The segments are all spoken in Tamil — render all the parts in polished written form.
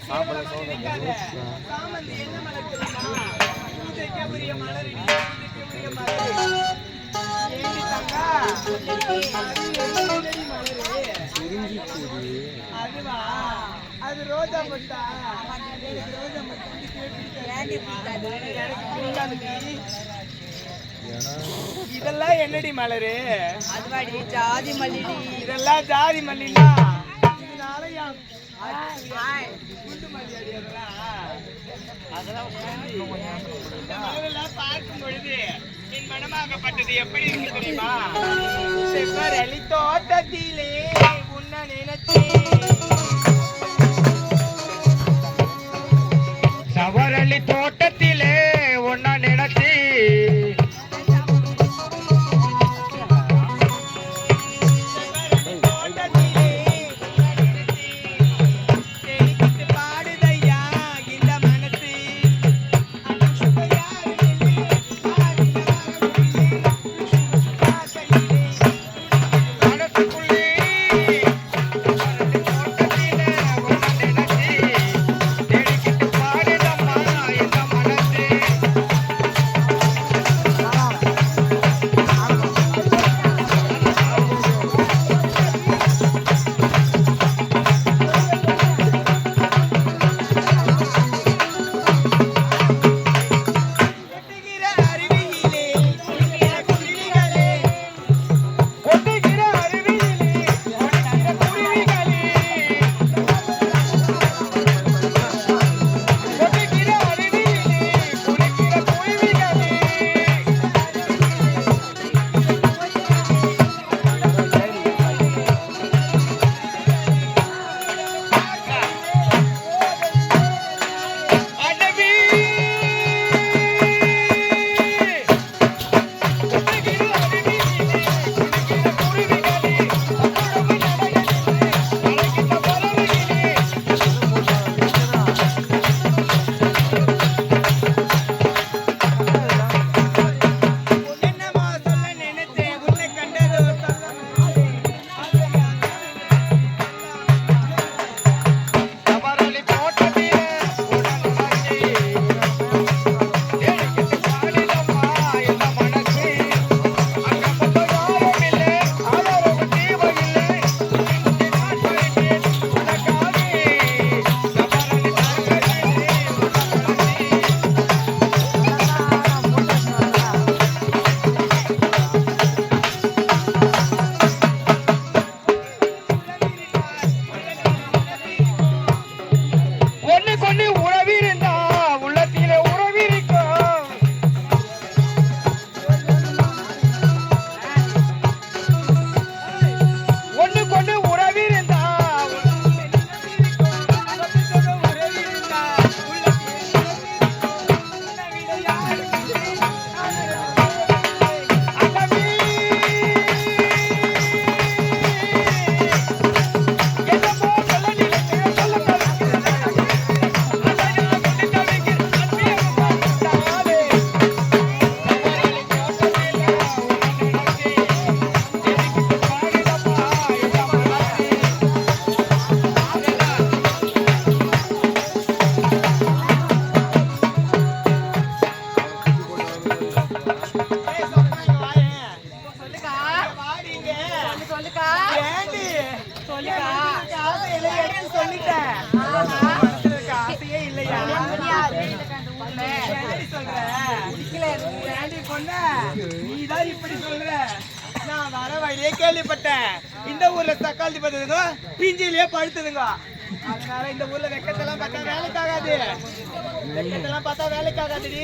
சாமந்தி என்ன மலர் தெரியுமா? பூஜைக்கு உரிய மலர், பூஜைக்கு உரிய மலர். ஏடி தங்கா, அதுவா? அது ரோஜா மட்டா? ரோஜா மட்டா இதெல்லாம் என்னடி மலரு? அதுவாடி ஜாதி மல்லிடி. இதெல்லாம் ஜாதி மல்லினா இதனால குண்டு மல்லி அடி அதெல்லாம் பார்க்கும் பொழுது என் மனமாகப்பட்டது எப்படி இருக்கு தெரியுமா? செவ்வரளி தோட்டத்திலே உன்ன நினைச்சேன், செவ்வரளி தோட்டத்திலே உன்ன நினைச்சேன், நீதான் இப்படி சொல்ற? நான் வர வழியே கேள்விப்பட்டேன், இந்த ஊர்ல தக்காளி பார்த்ததுங்க பிஞ்சிலேயே பழுத்துதுங்க. அதனால இந்த ஊர்ல வெக்கத்தெல்லாம் பார்த்தா வேலைக்காகாது, வெக்கத்தெல்லாம் பார்த்தா வேலைக்காகாதுடி.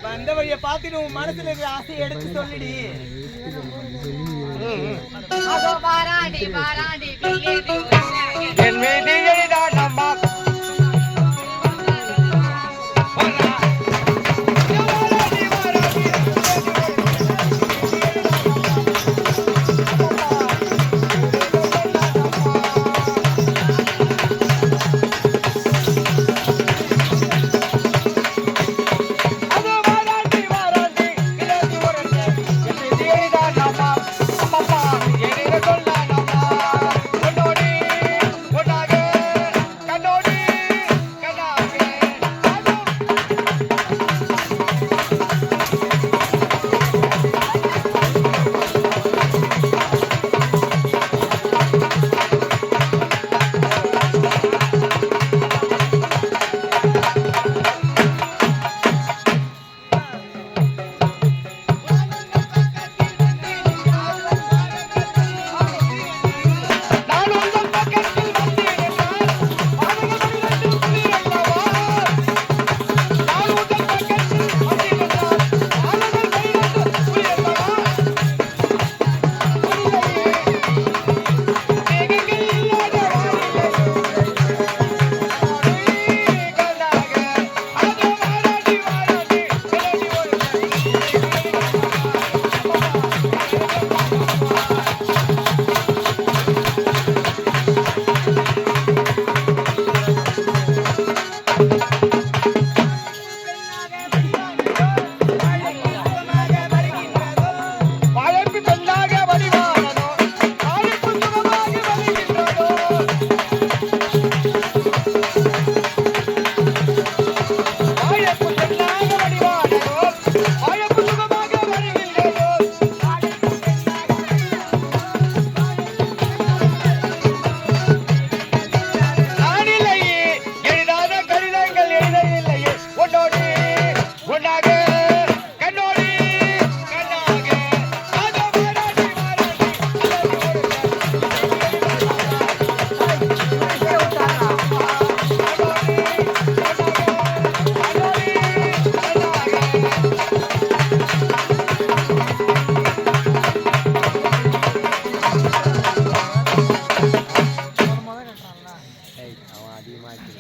வந்த வழியை பார்த்துட்டு உன் மனசுல இருக்கிற ஆசையை எடுத்து சொல்லுடி. என் மீதியை தான் நம்ம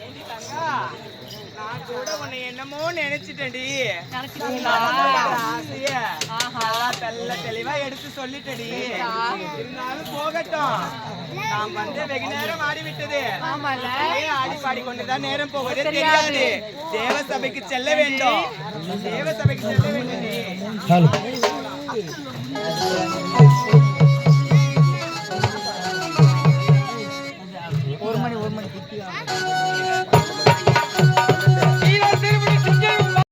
ஏண்டி தங்கா, நான் கூட உன்னை என்னமோ நினைச்சிட்டேன்டி. ஆசைய நல்லா தெளிவா எடுத்து சொல்லிட்டடி. இருந்தாலும் போகட்டும், நாம் வந்து வெகு நேரம் ஆடிவிட்டது. ஆடி பாடிக்கொண்டுதான் நேரம் போவதே தெரியாது. தேவ சபைக்கு செல்ல வேண்டும். தேவ சபைக்கு செல்ல வேண்டும்.